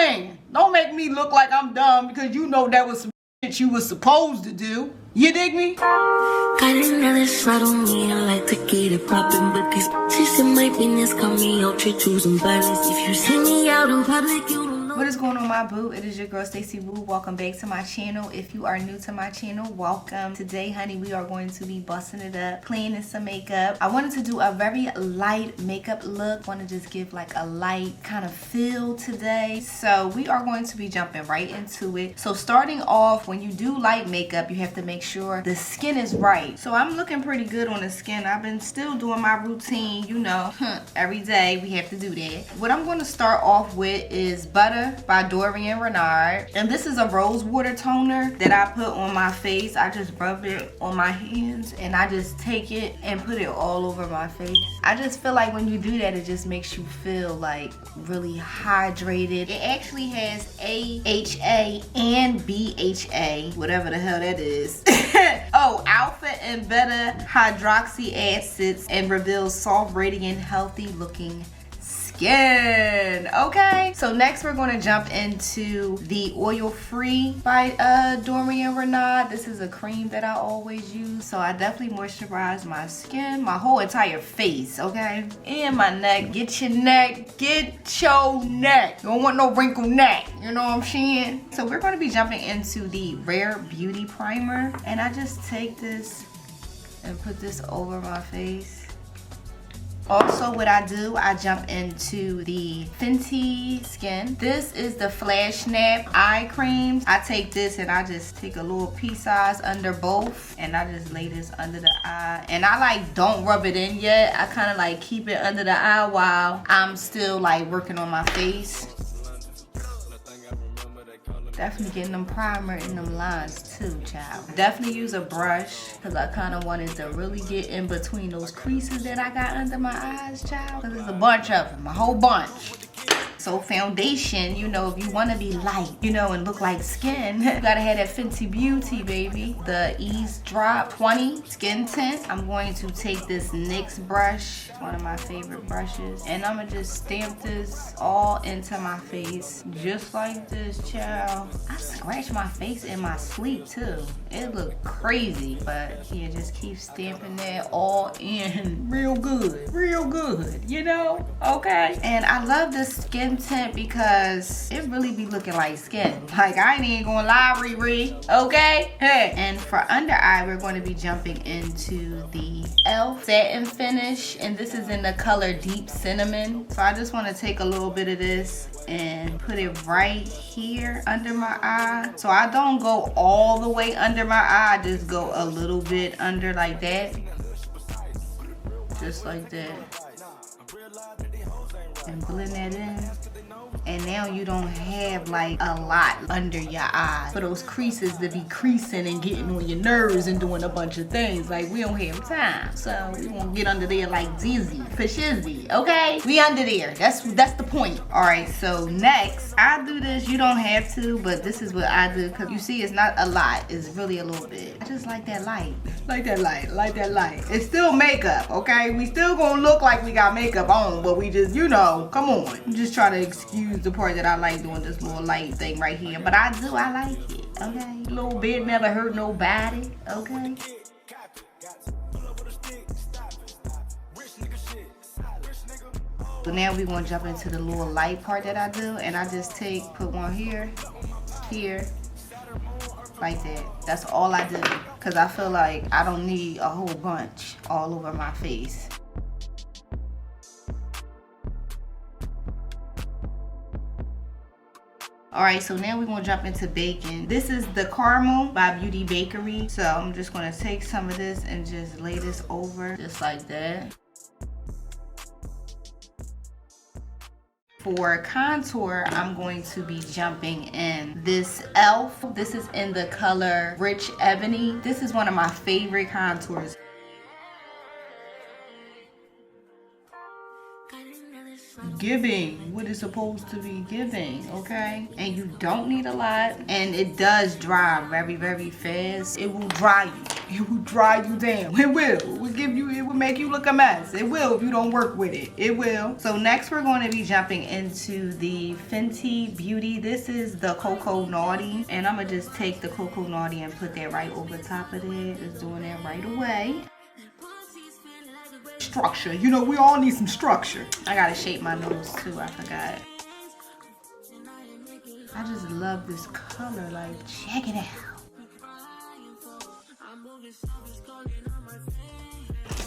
doing? Don't make me look like I'm dumb because you know that was some shit you was supposed to do. You dig me? Got another shot on me, I like to get it poppin', but these bitches in my business call me out to choosing violence. If you see me out in public, you don't know. What is going on, my boo? It is your girl STACIEWO. Welcome back to my channel. If you are new to my channel, welcome. Today, honey, we are going to be busting it up, cleaning some makeup. I wanted to do a very light makeup look. Want to just give like a light kind of feel today. So we are going to be jumping right into it. So starting off, when you do light makeup, you have to make sure the skin is right. So I'm looking pretty good on the skin. I've been still doing my routine, you know, every day we have to do that. What I'm going to start off with is Butter by Dorian Renard, and this is a rose water toner that I put on my face. I just rub it on my hands and I just take it and put it all over my face. I just feel like when you do that, it just makes you feel like really hydrated. It actually has AHA and BHA, whatever the hell that is. Oh, alpha and beta hydroxy acids, and reveals soft, radiant, healthy looking skin. Okay, so next we're going to jump into the Oil Free by Dorian Renard. This is a cream that I always use, so I definitely moisturize my skin, my whole entire face, okay, and my neck. Get your neck, get your neck. You don't want no wrinkled neck, you know what I'm saying? So we're going to be jumping into the Rare Beauty Primer, and I just take this and put this over my face. Also, what I do, I jump into the Fenty Skin. This is the Flash Snap Eye Creams. I take this and I just take a little pea size under both, and I just lay this under the eye. And I like don't rub it in yet. I kind of like keep it under the eye while I'm still like working on my face. Definitely getting them primer in them lines too, child. Definitely use a brush because I kind of wanted to really get in between those creases that I got under my eyes, child. Because there's a bunch of them, a whole bunch. So foundation, you know, if you want to be light, you know, and look like skin, you gotta have that Fenty Beauty, baby. The Ease Drop 20 Skin Tint. I'm going to take this NYX brush, one of my favorite brushes, and I'm gonna just stamp this all into my face, just like this, child. I scratch my face in my sleep too. It looked crazy, but yeah, just keep stamping that all in real good, you know? Okay. And I love this skin tint because it really be looking like skin. Like, I ain't even gonna lie, Riri, okay? Hey. And for under eye, we're going to be jumping into the e.l.f. satin finish, and this is in the color Deep Cinnamon. So I just want to take a little bit of this and put it right here under my eye. So I don't go all the way under my eye, I just go a little bit under like that, just like that, and blend that in. And now you don't have like a lot under your eye for those creases to be creasing and getting on your nerves and doing a bunch of things. Like, we don't have time, so we won't get under there like Dizzy for shizzy, okay? We under there, that's the point. All right, so next, I do this, you don't have to, but this is what I do, because you see it's not a lot, it's really a little bit. I just like that light, like that light, like that light. It's still makeup, okay? We still gonna look like we got makeup on, but we just, you know, come on. I'm just trying to excuse the part that I like doing this more light thing right here, but I like it, okay? A little bit never hurt nobody, okay? So now we're gonna jump into the little light part that I do, and I just put one here, like that. That's all I do, because I feel like I don't need a whole bunch all over my face. Alright, so now we're going to jump into baking. This is the Caramel by Beauty Bakery. So I'm just going to take some of this and just lay this over, just like that. For contour, I'm going to be jumping in this e.l.f. This is in the color Rich Ebony. This is one of my favorite contours. Giving what it's supposed to be giving, okay? And you don't need a lot, and it does dry very, very fast. It will dry you. It will dry you down. It will. It will give you, it will make you look a mess. It will if you don't work with it. It will. So next we're going to be jumping into the Fenty Beauty. This is the Cocoa Naughty. And I'm going to just take the Cocoa Naughty and put that right over top of it. Just doing that right away. Structure. You know, we all need some structure. I got to shape my nose too. I forgot. I just love this color. Like, check it out.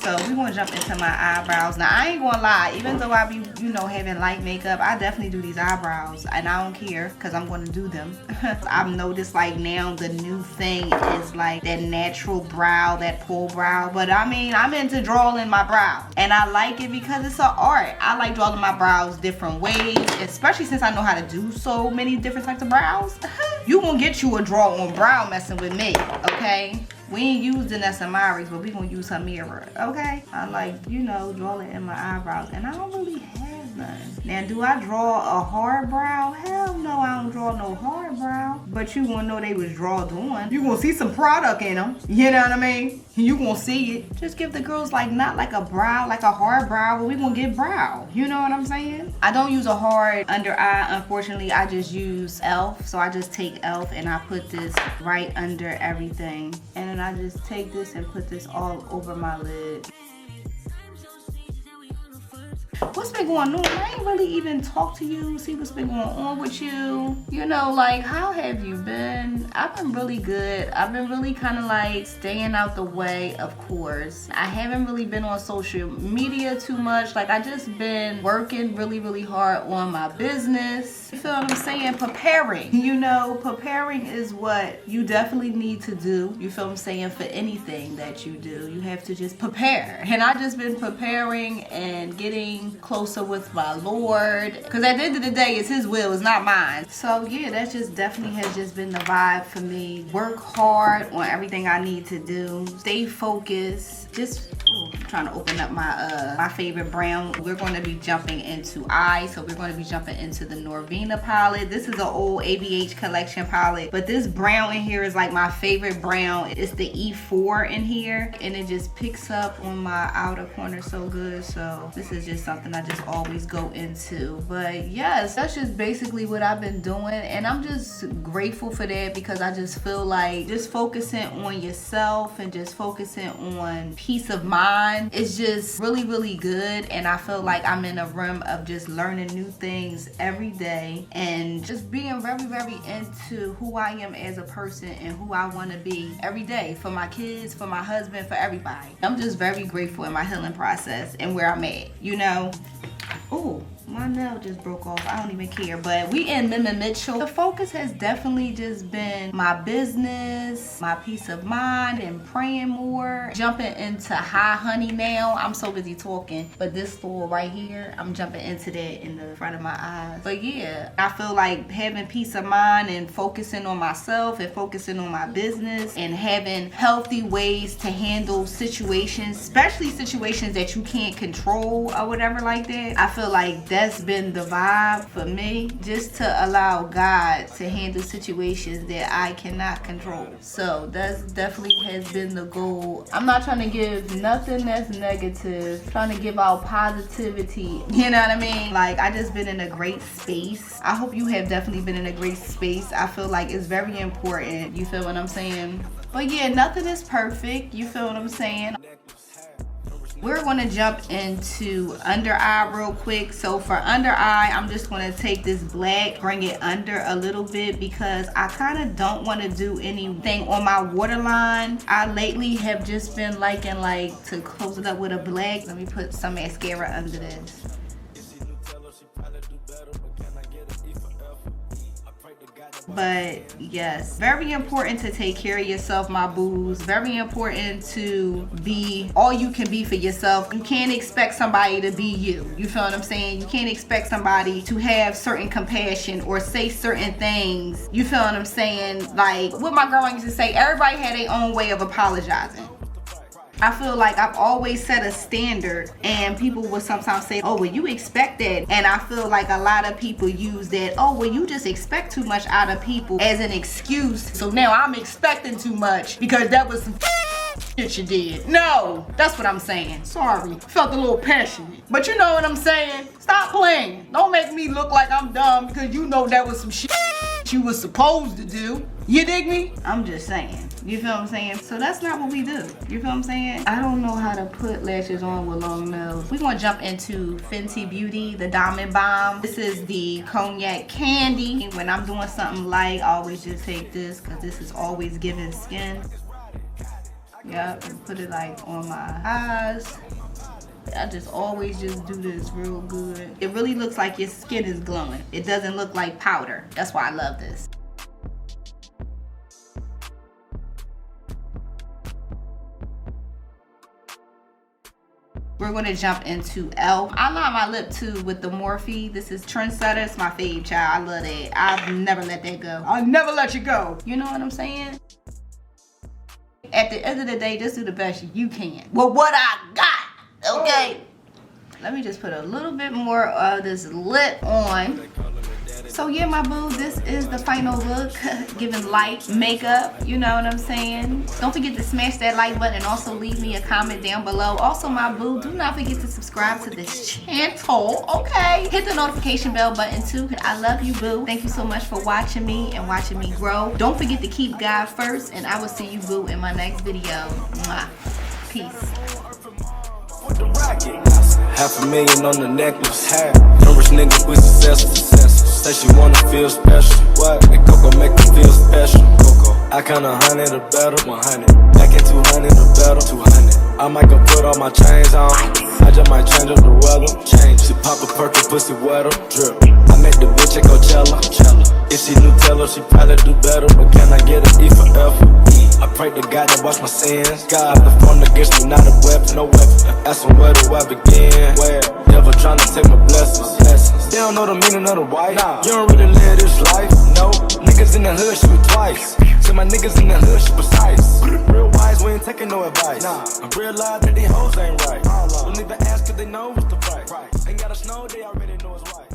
So we're gonna jump into my eyebrows. Now I ain't gonna lie, even though I be, you know, having light makeup, I definitely do these eyebrows and I don't care because I'm gonna do them. I've noticed like now the new thing is like that natural brow, that pull brow. But I mean, I'm into drawing my brow and I like it because it's an art. I like drawing my brows different ways, especially since I know how to do so many different types of brows. You gonna get you a draw on brow messing with me, okay? We ain't using SMRs, but we gonna use her mirror, okay? I like, you know, drawing in my eyebrows, and I don't really have none. Now, do I draw a hard brow? Hell no, I don't draw no hard brow. But you gonna know they was drawed on. You gonna see some product in them. You know what I mean? You gonna see it. Just give the girls like not like a brow, like a hard brow, but we gonna get brow. You know what I'm saying? I don't use a hard under eye, unfortunately. I just use e.l.f. So I just take e.l.f. and I put this right under everything. And then I just take this and put this all over my lid. What's been going on? I ain't really even talked to you, see what's been going on with you. You know, like, how have you been? I've been really good. I've been really kind of like staying out the way, of course. I haven't really been on social media too much. Like, I just been working really, really hard on my business. You feel what I'm saying? Preparing. You know, preparing is what you definitely need to do. You feel what I'm saying? For anything that you do, you have to just prepare. And I just been preparing and getting closer with my Lord, because at the end of the day it's his will, it's not mine. So yeah, that just definitely has just been the vibe for me. Work hard on everything I need to do, stay focused. Just I'm trying to open up my favorite brown. We're going to be jumping into eyes, so we're going to be jumping into the Norvina palette. This is an old ABH collection palette, but this brown in here is like my favorite brown. It's the E4 in here, and it just picks up on my outer corner so good. So this is just something I just always go into. But yes, that's just basically what I've been doing, and I'm just grateful for that, because I just feel like just focusing on yourself and just focusing on peace of mind is just really, really good. And I feel like I'm in a realm of just learning new things every day and just being very, very into who I am as a person and who I want to be every day, for my kids, for my husband, for everybody. I'm just very grateful in my healing process and where I'm at, you know. Oh, my nail just broke off. I don't even care. But we in Mimma Mitchell. The focus has definitely just been my business, my peace of mind, and praying more. Jumping into Hi Honey now. I'm so busy talking. But this store right here, I'm jumping into that in the front of my eyes. But yeah, I feel like having peace of mind and focusing on myself and focusing on my business and having healthy ways to handle situations, especially situations that you can't control or whatever like that. I feel like that's been the vibe for me, just to allow God to handle situations that I cannot control. So that's definitely has been the goal. I'm not trying to give nothing that's negative, I'm trying to give out positivity, you know what I mean? Like, I just been in a great space. I hope you have definitely been in a great space. I feel like it's very important, you feel what I'm saying? But yeah, nothing is perfect, you feel what I'm saying? We're going to jump into under eye real quick. So for under eye, I'm just going to take this black, bring it under a little bit, because I kind of don't want to do anything on my waterline. I lately have just been liking like to close it up with a black. Let me put some mascara under this. But yes, very important to take care of yourself, my boos. Very important to be all you can be for yourself. You can't expect somebody to be you. You feel what I'm saying? You can't expect somebody to have certain compassion or say certain things. You feel what I'm saying? Like what my grandma used to say, everybody had their own way of apologizing. I feel like I've always set a standard, and people will sometimes say, oh, well, you expect that. And I feel like a lot of people use that, oh, well, you just expect too much out of people, as an excuse. So now I'm expecting too much because that was some shit you did. No, that's what I'm saying. Sorry, felt a little passionate. But you know what I'm saying? Stop playing. Don't make me look like I'm dumb because you know that was some shit you was supposed to do. You dig me? I'm just saying. You feel what I'm saying? So that's not what we do. You feel what I'm saying? I don't know how to put lashes on with long nails. We're gonna jump into Fenty Beauty, the Diamond Bomb. This is the Cognac Candy. When I'm doing something light, I always just take this because this is always giving skin. Yep, and put it like on my eyes. I just always just do this real good. It really looks like your skin is glowing. It doesn't look like powder. That's why I love this. We're gonna jump into e.l.f. I line my lip too with the Morphe. This is Trendsetter. It's my fave, child. I love that. I've never let that go. I'll never let you go. You know what I'm saying? At the end of the day, just do the best you can with what I got, okay? Let me just put a little bit more of this lip on. So yeah, my boo, this is the final look, giving light makeup, you know what I'm saying? Don't forget to smash that like button and also leave me a comment down below. Also, my boo, do not forget to subscribe to this channel, okay? Hit the notification bell button too. I love you, boo. Thank you so much for watching me and watching me grow. Don't forget to keep God first, and I will see you, boo, in my next video. Mwah. Peace. $500,000 on the necklace. No rich nigga with successful. Say she wanna feel special. What? And Coco make me feel special. Coco. I count 100 or better. 100. Back in 200 or better. 200. I might go put all my chains on. I just might change up the weather. Change. She pop a perk and pussy wetter. Drip. I met the bitch at Coachella. If she knew tell her, she probably do better. But can I get an E for effort? I pray to God that wash my sins. God, the phone against me, not a weapon, no weapon. Asking where do I begin? Where? Never trying to take my blessings. They don't know the meaning of the white. Nah. You don't really live this life. No. Niggas in the hood shoot twice. See my niggas in the hood shoot precise. Real wise, we ain't taking no advice. Nah. I realize that these hoes ain't right. Don't even ask if they know what's the price. Ain't gotta snow, they already know it's right.